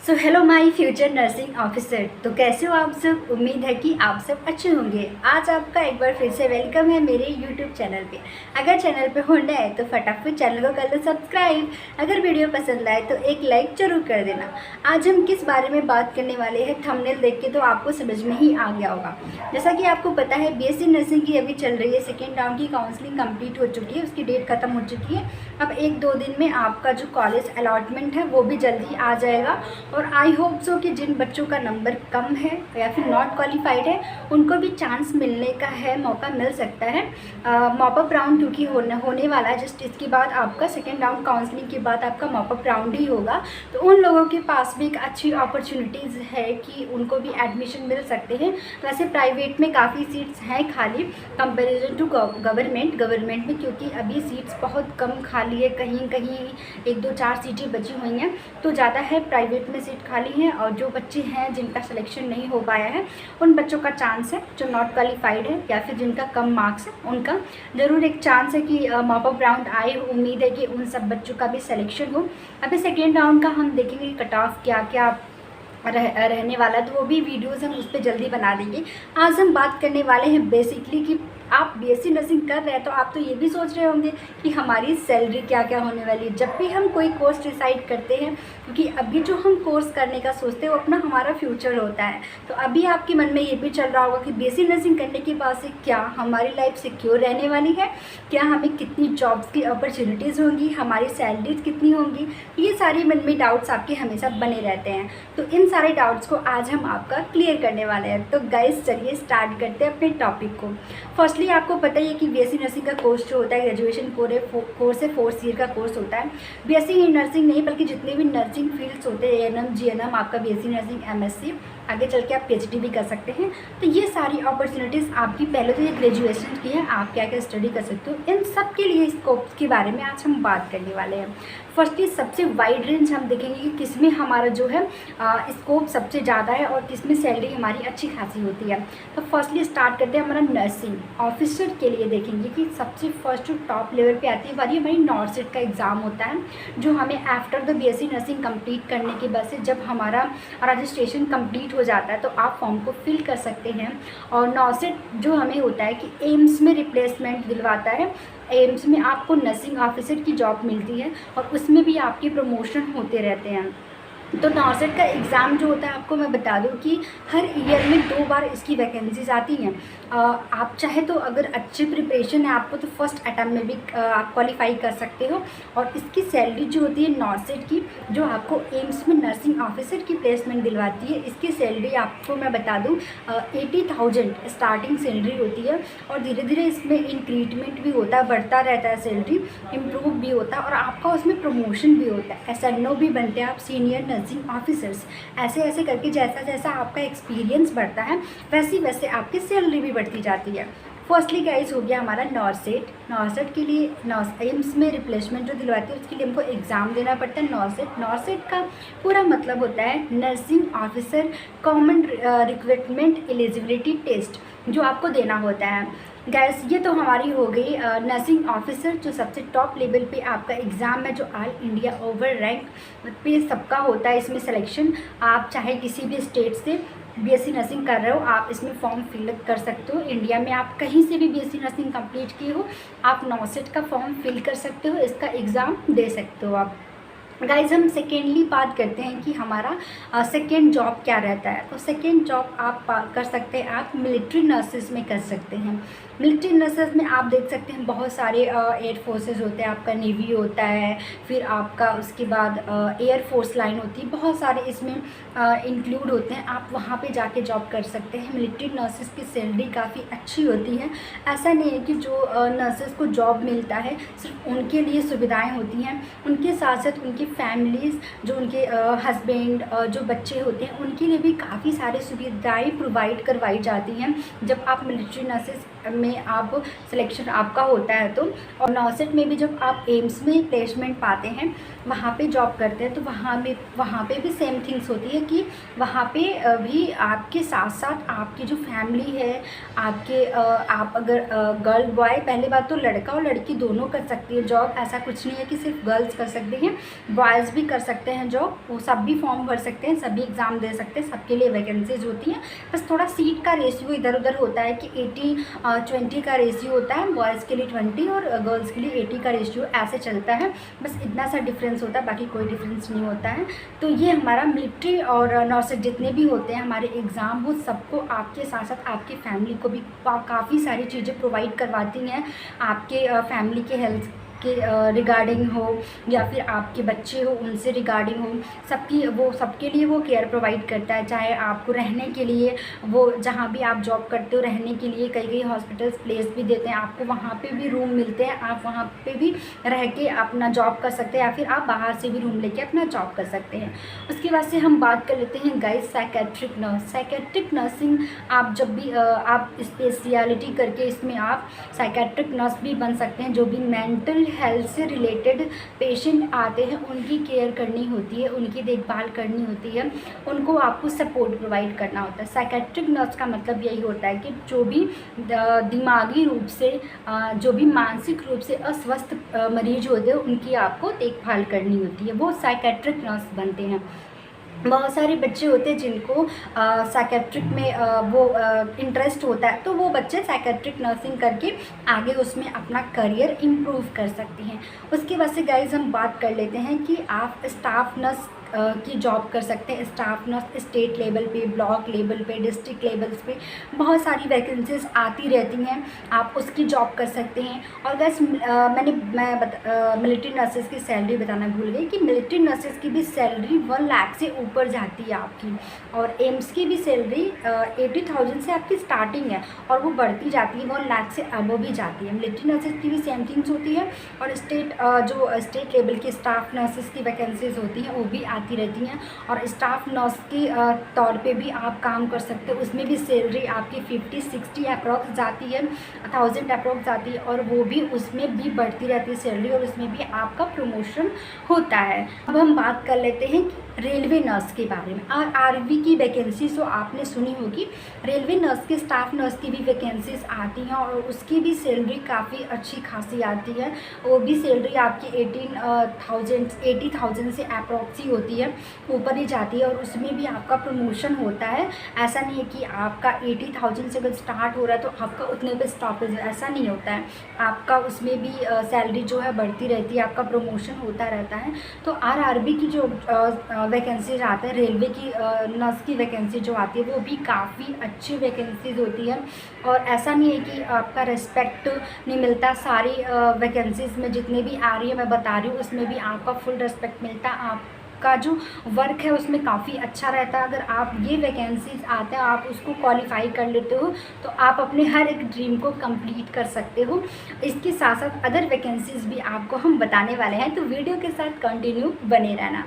So hello my future nursing officer. तो कैसे हो आप सब? उम्मीद है कि आप सब अच्छे होंगे। आज आपका एक बार फिर से वेलकम है मेरे यूट्यूब चैनल पे। अगर चैनल पे हो नए तो फटाफट चैनल को कर लो सब्सक्राइब। अगर वीडियो पसंद आए तो एक लाइक जरूर कर देना। आज हम किस बारे में बात करने वाले हैं, थंबनेल देख के तो आपको समझ में ही आ गया होगा। जैसा कि आपको पता है बीएससी नर्सिंग की अभी चल रही है, सेकेंड राउंड की काउंसलिंग कंप्लीट हो चुकी है, उसकी डेट खत्म हो चुकी है। अब 1-2 दिन में आपका जो कॉलेज अलॉटमेंट है वो भी जल्दी आ जाएगा। और आई होप सो कि जिन बच्चों का नंबर कम है या फिर नॉट क्वालिफाइड है उनको भी चांस मिलने का है, मौका मिल सकता है। मॉप अप राउंड क्योंकि होने वाला है, जस्ट इसके बाद आपका सेकेंड राउंड काउंसलिंग के बाद आपका मॉप अप राउंड ही होगा। तो उन लोगों के पास भी एक अच्छी अपॉर्चुनिटीज़ है कि उनको भी एडमिशन मिल सकते हैं। वैसे प्राइवेट में काफ़ी सीट्स हैं खाली कंपेरिजन टू गवर्नमेंट में, क्योंकि अभी सीट्स बहुत कम खाली है, कहीं कहीं 1-2-4 सीटें बची हुई हैं, तो ज़्यादा है प्राइवेट में सीट खाली हैं। और जो बच्चे हैं जिनका सिलेक्शन नहीं हो पाया है उन बच्चों का चांस है, जो नॉट क्वालिफाइड है या फिर जिनका कम मार्क्स है उनका ज़रूर एक चांस है कि मॉप अप राउंड आए। उम्मीद है कि उन सब बच्चों का भी सिलेक्शन हो। अभी सेकेंड राउंड का हम देखेंगे कट ऑफ क्या क्या रहने वाला है, तो वो भी वीडियोज़ हम उस पर जल्दी बना देंगे। आज हम बात करने वाले हैं बेसिकली कि आप बीएससी नर्सिंग कर रहे हैं तो आप तो ये भी सोच रहे होंगे कि हमारी सैलरी क्या क्या होने वाली है जब भी हम कोई कोर्स डिसाइड करते हैं, क्योंकि अभी जो हम कोर्स करने का सोचते हैं वो अपना हमारा फ्यूचर होता है। तो अभी आपके मन में ये भी चल रहा होगा कि बीएससी नर्सिंग करने के बाद से क्या हमारी लाइफ सिक्योर रहने वाली है, क्या हमें कितनी जॉब्स की अपॉर्चुनिटीज़ होंगी, हमारी सैलरीज कितनी होंगी। ये सारे मन में डाउट्स आपके हमेशा बने रहते हैं। तो इन सारे डाउट्स को आज हम आपका क्लियर करने वाले हैं। तो गाइस चलिए स्टार्ट करते हैं अपने टॉपिक को। फर्स्टली आपको पता ही है कि बीएससी नर्सिंग का कोर्स जो होता है ग्रेजुएशन कोर्स है, 4th ईयर का कोर्स होता है। बीएससी नर्सिंग नहीं बल्कि जितने भी नर्सिंग फील्ड्स होते हैं, एएनएम जीएनएम, आपका बीएससी नर्सिंग, एमएससी, आगे चल के आप पीएचडी भी कर सकते हैं। तो ये सारी अपॉर्चुनिटीज़ आपकी पहले तो ये ग्रेजुएशन की है, आप क्या क्या स्टडी कर सकते हो, इन सब के लिए स्कोप्स के बारे में आज हम बात करने वाले हैं। फर्स्टली सबसे वाइड रेंज हम देखेंगे कि किस में हमारा जो है स्कोप सबसे ज़्यादा है और किस में सैलरी हमारी अच्छी खासी होती है। तो फर्स्टली स्टार्ट करते हैं हमारा नर्सिंग ऑफिसर के लिए। देखेंगे कि सबसे फर्स्ट जो टॉप लेवल पे आती है वाली हमारी नॉर्सेट का एग्ज़ाम होता है, जो हमें after the BSc nursing complete करने के बाद से जब हमारा रजिस्ट्रेशन कंप्लीट हो जाता है तो आप फॉर्म को फिल कर सकते हैं। और नॉर्सेट जो हमें होता है कि एम्स में रिप्लेसमेंट दिलवाता है। एम्स में आपको नर्सिंग ऑफिसर की जॉब मिलती है और उसमें भी आपके प्रमोशन होते रहते हैं। तो नॉर्सेट का एग्ज़ाम जो होता है, आपको मैं बता दूं कि हर ईयर में 2 बार इसकी वैकेंसीज आती हैं। आप चाहे तो अगर अच्छी प्रिपरेशन है आपको तो फर्स्ट अटैम्प्ट में भी आप क्वालिफाई कर सकते हो। और इसकी सैलरी जो होती है नॉर्सेट की, जो आपको एम्स में नर्सिंग ऑफिसर की प्लेसमेंट दिलवाती है, इसकी सैलरी आपको मैं बता दूं 80,000 स्टार्टिंग सैलरी होती है। और धीरे धीरे इसमें इंक्रीजमेंट भी होता है, बढ़ता रहता है, सैलरी इम्प्रूव भी होता है और आपका उसमें प्रमोशन भी होता है। SNO भी बनते हैं आप, सीनियर नर्सिंग ऑफिसर्स। ऐसे ऐसे करके जैसा जैसा आपका एक्सपीरियंस बढ़ता है वैसे वैसे आपकी सैलरी भी बढ़ती जाती है। फर्स्टली गाइस हो गया हमारा नॉर्सेट के लिए एम्स में रिप्लेसमेंट जो दिलवाती है उसके लिए हमको एग्ज़ाम देना पड़ता है। नॉर्सेट का पूरा मतलब होता है nursing officer common recruitment eligibility test, जो आपको देना होता है। गैस ये तो हमारी हो गई नर्सिंग ऑफिसर, जो सबसे टॉप लेवल पे आपका एग्ज़ाम है, जो ऑल इंडिया ओवर रैंक पे सबका होता है। इसमें सिलेक्शन आप चाहे किसी भी स्टेट से बीएससी नर्सिंग कर रहे हो आप इसमें फॉर्म फिलअप कर सकते हो। इंडिया में आप कहीं से भी बीएससी नर्सिंग कंप्लीट किए हो आप नॉर्सेट का फॉर्म फिल कर सकते हो, इसका एग्ज़ाम दे सकते हो आप। गाइज हम सेकेंडली बात करते हैं कि हमारा सेकेंड जॉब क्या रहता है। तो सेकेंड जॉब आप कर सकते हैं, आप मिलिट्री नर्सेस में कर सकते हैं। मिलिट्री नर्सेस में आप देख सकते हैं बहुत सारे एयर फोर्सेस होते हैं, आपका नेवी होता है, फिर आपका उसके बाद एयर फोर्स लाइन होती है, बहुत सारे इसमें इंक्लूड होते हैं। आप वहाँ पे जाके जॉब कर सकते हैं। मिलिट्री नर्सेस की सैलरी काफ़ी अच्छी होती है। ऐसा नहीं है कि जो नर्सेस को जॉब मिलता है सिर्फ उनके लिए सुविधाएँ होती हैं, उनके साथ साथ उनकी फैमिलीज़, जो उनके हस्बैंड, जो बच्चे होते हैं, उनके लिए भी काफ़ी सारी सुविधाएं प्रोवाइड करवाई जाती हैं जब आप मिलिट्री नर्सेस में आप सिलेक्शन आपका होता है तो, और नॉसेट में भी जब आप एम्स में प्लेसमेंट पाते हैं, वहाँ पे जॉब करते हैं, तो वहाँ पे भी सेम थिंग्स होती है कि वहाँ पे भी आपके साथ साथ आपकी जो फैमिली है, आपके आप अगर गर्ल बॉय, पहली बात तो लड़का और लड़की दोनों कर सकती है जॉब, ऐसा कुछ नहीं है कि सिर्फ गर्ल्स कर सकती हैं, बॉयज़ भी कर सकते हैं जॉब, वो सब भी फॉर्म भर सकते हैं, सभी एग्ज़ाम दे सकते हैं, सबके लिए वैकेंसीज होती हैं। बस थोड़ा सीट का रेशियो इधर उधर होता है कि 80-20 का रेशियो होता है, बॉयज़ के लिए 20 और गर्ल्स के लिए 80 का रेशियो ऐसे चलता है, बस इतना सा डिफरेंस होता है, बाकी कोई डिफरेंस नहीं होता है। तो ये हमारा मिलिट्री और नॉसेट जितने भी होते हैं हमारे एग्ज़ाम, वो सबको आपके साथ साथ आपकी फैमिली को भी काफ़ी सारी चीज़ें प्रोवाइड करवाती हैं, आपके फैमिली के हेल्थ के रिगार्डिंग हो या फिर आपके बच्चे हो उनसे रिगार्डिंग हो, सबके लिए वो केयर प्रोवाइड करता है। चाहे आपको रहने के लिए, वो जहाँ भी आप जॉब करते हो रहने के लिए कई हॉस्पिटल्स प्लेस भी देते हैं आपको, वहाँ पे भी रूम मिलते हैं, आप वहाँ पे भी रह के अपना जॉब कर सकते हैं, या फिर आप बाहर से भी रूम लेके अपना जॉब कर सकते हैं। उसके बाद से हम बात कर लेते हैं guys psychiatric nurse. Psychiatric nursing आप जब भी आप स्पेशलिटी करके इसमें आप साइकेट्रिक नर्स भी बन सकते हैं। जो भी मेंटल हेल्थ से रिलेटेड पेशेंट आते हैं उनकी केयर करनी होती है, उनकी देखभाल करनी होती है, उनको आपको सपोर्ट प्रोवाइड करना होता है। साइकेट्रिक नर्स का मतलब यही होता है कि जो भी दिमागी रूप से जो भी मानसिक रूप से अस्वस्थ मरीज होते हैं उनकी आपको देखभाल करनी होती है, वो साइकेट्रिक नर्स बनते हैं। बहुत सारे बच्चे होते हैं जिनको साइकेट्रिक में वो इंटरेस्ट होता है, तो वो बच्चे साइकेट्रिक नर्सिंग करके आगे उसमें अपना करियर इम्प्रूव कर सकते हैं। उसके बाद से गाइज हम बात कर लेते हैं कि आप स्टाफ नर्स की जॉब कर सकते हैं। स्टाफ नर्स स्टेट लेवल पे, ब्लॉक लेवल पे, डिस्ट्रिक्ट लेवल्स पे बहुत सारी वैकेंसीज आती रहती हैं, आप उसकी जॉब कर सकते हैं। और गैस मैं मिलिट्री नर्सेज़ की सैलरी बताना भूल गई कि मिलिट्री नर्सेज़ की भी सैलरी 1 लाख से ऊपर जाती है आपकी, और एम्स की भी सैलरी 80,000 से आपकी स्टार्टिंग है और वो बढ़ती जाती है, 1 लाख से अबव भी जाती है। मिलिट्री नर्सेज़ की भी सेम थिंग्स होती है, और स्टेट लेवल की स्टाफ नर्सेज़ की वैकेंसीज होती हैं वो भी आती रहती हैं, और स्टाफ नर्स के तौर पे भी आप काम कर सकते हो, उसमें भी सैलरी आपकी 50-60 अप्रॉक्स जाती है, 1000 अप्रॉक्स जाती है, और वो भी उसमें भी बढ़ती रहती है सैलरी, और उसमें भी आपका प्रमोशन होता है। अब हम बात कर लेते हैं रेलवे नर्स के बारे में। आरआरबी की वैकेंसीज तो आपने सुनी होगी, रेलवे नर्स की, स्टाफ नर्स की भी वैकेंसीज आती हैं, और उसकी भी सैलरी काफ़ी अच्छी खासी आती है, वो भी सैलरी आपकी 80,000 से अप्रॉक्स ही होती है, ऊपर ही जाती है, और उसमें भी आपका प्रमोशन होता है। ऐसा नहीं है कि आपका 80,000 से अगर स्टार्ट हो रहा है तो आपका उतने पे स्टॉपेज, ऐसा नहीं होता है, आपका उसमें भी सैलरी जो है बढ़ती रहती है, आपका प्रमोशन होता रहता है। तो आरआरबी की जो वैकेंसीज आते हैं, रेलवे की नर्स की वैकेंसी जो आती है वो भी काफ़ी अच्छी वैकेंसीज होती है, और ऐसा नहीं है कि आपका रिस्पेक्ट नहीं मिलता। सारी वैकेंसीज में जितने भी आ रही है मैं बता रही हूँ, उसमें भी आपका फुल रिस्पेक्ट मिलता है, आपका जो वर्क है उसमें काफ़ी अच्छा रहता है। अगर आप ये वैकेंसीज आते हैं, आप उसको क्वालिफाई कर लेते हो तो आप अपने हर एक ड्रीम को कंप्लीट कर सकते हो। इसके साथ साथ अदर वैकेंसीज भी आपको हम बताने वाले हैं, तो वीडियो के साथ कंटिन्यू बने रहना।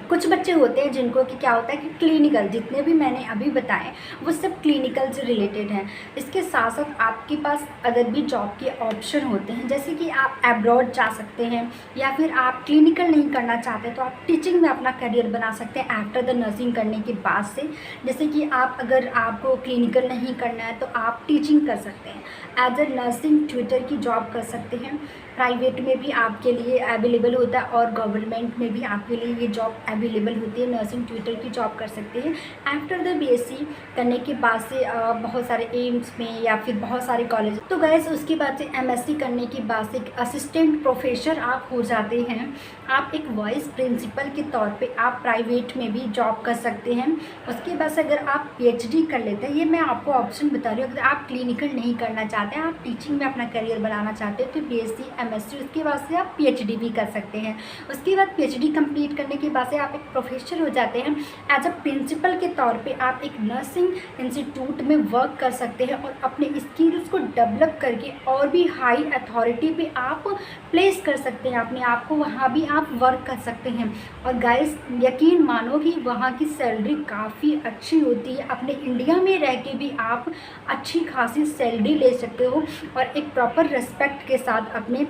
कुछ बच्चे होते हैं जिनको कि क्या होता है कि क्लिनिकल, जितने भी मैंने अभी बताए वो सब क्लिनिकल से रिलेटेड हैं। इसके साथ साथ आपके पास अदर भी जॉब के ऑप्शन होते हैं, जैसे कि आप अब्रॉड जा सकते हैं, या फिर आप क्लिनिकल नहीं करना चाहते तो आप टीचिंग में अपना करियर बना सकते हैं आफ्टर द नर्सिंग करने के बाद से। जैसे कि आप अगर आपको क्लिनिकल नहीं करना है तो आप टीचिंग कर सकते हैं, एज ए नर्सिंग ट्यूटर की जॉब कर सकते हैं। प्राइवेट में भी आपके लिए अवेलेबल होता है और गवर्नमेंट में भी आपके लिए ये जॉब अवेलेबल होती है, नर्सिंग ट्यूटर की जॉब कर सकते हैं। आफ्टर द बीएससी करने के बाद से बहुत सारे एम्स में या फिर बहुत सारे कॉलेज, तो गैस उसके बाद से एमएससी करने के बाद से असिस्टेंट प्रोफेसर आप हो जाते हैं। आप एक वाइस प्रिंसिपल के तौर पे आप प्राइवेट में भी जॉब कर सकते हैं। उसके बाद से अगर आप पीएचडी कर लेते हैं, ये मैं आपको ऑप्शन बता रही हूँ, अगर आप क्लिनिकल नहीं करना चाहते हैं, आप टीचिंग में अपना करियर बनाना चाहते हैं, तो बीएससी एमएससी उसके बाद से आप पीएचडी भी कर सकते हैं। उसके बाद पीएचडी कंप्लीट करने के बाद से आप आप एक प्रोफेसर हो जाते हैं, एज अ प्रिंसिपल के तौर पे आप एक नर्सिंग इंस्टीट्यूट में वर्क कर सकते हैं और अपने स्किल्स को डेवलप करके और भी हाई अथॉरिटी पे आप प्लेस कर सकते हैं अपने आप को, वहाँ भी आप वर्क कर सकते हैं। और गाइस यकीन मानो कि वहाँ की सैलरी काफ़ी अच्छी होती है, अपने इंडिया में रह के भी आप अच्छी खासी सैलरी ले सकते हो और एक प्रॉपर रिस्पेक्ट के साथ अपने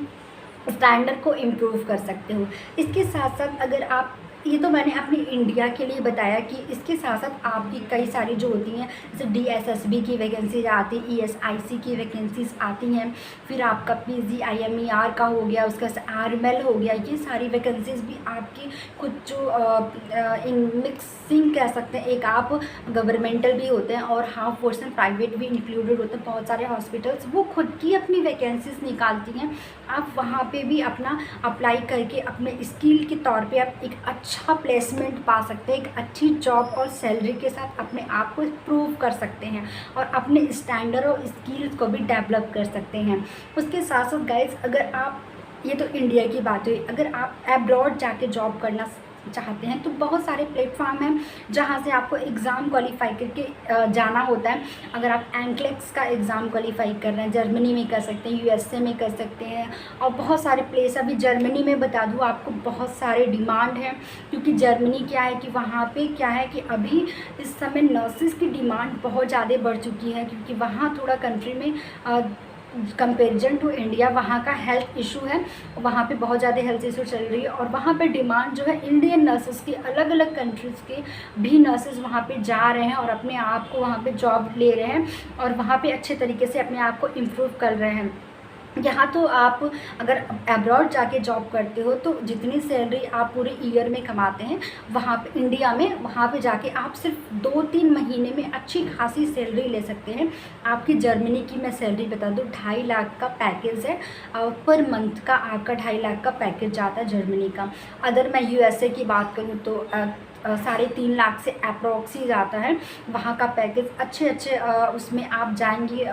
स्टैंडर्ड को इम्प्रूव कर सकते हो। इसके साथ साथ अगर आप, ये तो मैंने अपने इंडिया के लिए बताया कि इसके साथ साथ आपकी कई सारी जो होती हैं जैसे DSSB की वैकेंसीज आती हैं, ESIC की वैकेंसीज आती हैं, फिर आपका PGIMER का हो गया, उसका RML हो गया, ये सारी वैकेंसीज भी आपकी कुछ जो मिक्सिंग कह सकते हैं, एक आप गवर्नमेंटल भी होते हैं और हाफ पोर्शन प्राइवेट भी इंक्लूडेड होते हैं। बहुत सारे हॉस्पिटल्स वो खुद की अपनी वैकेंसीज निकालती हैं, आप वहाँ पे भी अपना अप्लाई करके अपने स्किल के तौर पे आप एक अच्छा प्लेसमेंट पा सकते हैं, एक अच्छी जॉब और सैलरी के साथ अपने आप को प्रूव कर सकते हैं और अपने स्टैंडर्ड और स्किल्स को भी डेवलप कर सकते हैं। उसके साथ साथ गाइस, अगर आप, ये तो इंडिया की बात हुई, अगर आप अब्रॉड जाके जॉब करना चाहते हैं तो बहुत सारे प्लेटफॉर्म हैं जहां से आपको एग्ज़ाम क्वालिफाई करके जाना होता है। अगर आप एंक्लेक्स का एग्ज़ाम क्वालिफाई कर रहे हैं, जर्मनी में कर सकते हैं, USA में कर सकते हैं और बहुत सारे प्लेस, अभी जर्मनी में बता दूं आपको बहुत सारे डिमांड है, क्योंकि जर्मनी क्या है कि वहाँ पे क्या है कि अभी इस समय नर्सिस की डिमांड बहुत ज़्यादा बढ़ चुकी है, क्योंकि वहाँ थोड़ा कंट्री में कंपेरिजन टू इंडिया वहाँ का हेल्थ इशू है, वहाँ पे बहुत ज़्यादा हेल्थ इशू चल रही है और वहाँ पे डिमांड जो है इंडियन नर्सेस की, अलग अलग कंट्रीज़ के भी नर्सेस वहाँ पे जा रहे हैं और अपने आप को वहाँ पे जॉब ले रहे हैं और वहाँ पे अच्छे तरीके से अपने आप को इम्प्रूव कर रहे हैं। यहाँ तो आप अगर अब्रॉड जाके जॉब करते हो तो जितनी सैलरी आप पूरे ईयर में कमाते हैं वहाँ पे इंडिया में, वहाँ पे जाके आप सिर्फ 2-3 महीने में अच्छी खासी सैलरी ले सकते हैं। आपकी जर्मनी की मैं सैलरी बता दूँ, 2.5 लाख का पैकेज है पर मंथ का, आपका 2.5 लाख का पैकेज जाता है जर्मनी का। अगर मैं USA की बात करूँ तो 3.5 लाख से अप्रॉक्स ही जाता है वहाँ का पैकेज। अच्छे उसमें आप जाएंगी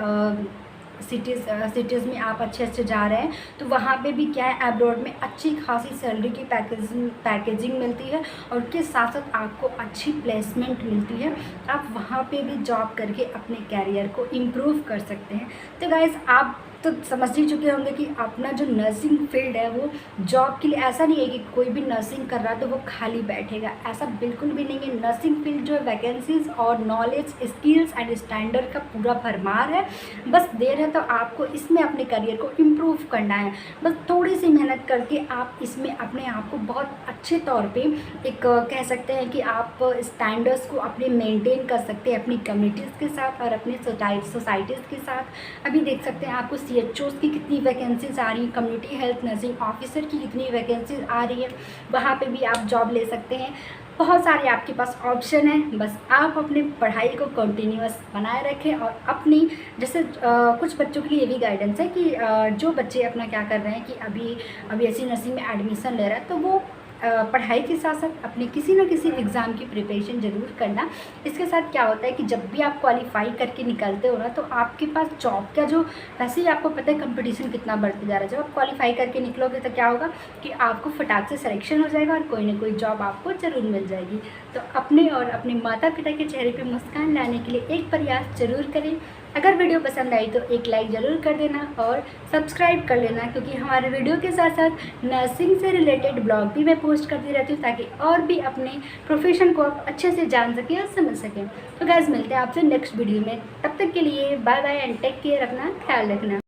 सिटीज़ में, आप अच्छे जा रहे हैं तो वहाँ पे भी क्या है, अब्रॉड में अच्छी खासी सैलरी की पैकेजिंग मिलती है और उसके साथ साथ आपको अच्छी प्लेसमेंट मिलती है। आप वहाँ पे भी जॉब करके अपने कैरियर को इम्प्रूव कर सकते हैं। तो गाइस, आप तो समझ ही चुके होंगे कि अपना जो नर्सिंग फील्ड है वो जॉब के लिए, ऐसा नहीं है कि कोई भी नर्सिंग कर रहा है तो वो खाली बैठेगा, ऐसा बिल्कुल भी नहीं है। नर्सिंग फील्ड जो है वैकेंसीज और नॉलेज, स्किल्स एंड स्टैंडर्ड का पूरा भरमार है। बस देर है तो आपको इसमें अपने करियर को इम्प्रूव करना है। बस थोड़ी सी मेहनत करके आप इसमें अपने आप को बहुत अच्छे तौर पर एक कह सकते हैं कि आप स्टैंडर्ड्स को अपने मेनटेन कर सकते हैं अपनी कम्युनिटीज़ के साथ और अपने सोसाइटीज़ के साथ। अभी देख सकते हैं आपको CHOs की कितनी वैकेंसीज आ रही हैं, कम्युनिटी हेल्थ नर्सिंग ऑफिसर की कितनी वैकेंसीज आ रही है, वहाँ पे भी आप जॉब ले सकते हैं। बहुत सारे आपके पास ऑप्शन हैं, बस आप अपनी पढ़ाई को कंटिन्यूअस बनाए रखें और अपनी, जैसे कुछ बच्चों के लिए ये भी गाइडेंस है कि जो बच्चे अपना क्या कर रहे हैं कि अभी ऐसी नर्सिंग में एडमिशन ले रहा है तो वो पढ़ाई के साथ साथ अपने किसी न किसी एग्ज़ाम की प्रिपरेशन ज़रूर करना। इसके साथ क्या होता है कि जब भी आप क्वालिफाई करके निकलते हो ना तो आपके पास जॉब का जो, वैसे ही आपको पता है कंपटीशन कितना बढ़ते जा रहा है। जब आप क्वालिफाई करके निकलोगे तो क्या होगा कि आपको फटाक से सिलेक्शन हो जाएगा और कोई ना कोई जॉब आपको ज़रूर मिल जाएगी। तो अपने और अपने माता पिता के चेहरे पर मुस्कान लाने के लिए एक प्रयास ज़रूर करें। अगर वीडियो पसंद आई तो एक लाइक ज़रूर कर देना और सब्सक्राइब कर लेना, क्योंकि हमारे वीडियो के साथ साथ नर्सिंग से रिलेटेड ब्लॉग भी मैं पोस्ट करती रहती हूँ ताकि और भी अपने प्रोफेशन को आप अच्छे से जान सकें और समझ सकें। तो गाइस, मिलते हैं आपसे नेक्स्ट वीडियो में, तब तक के लिए bye bye and take care, अपना ख्याल रखना।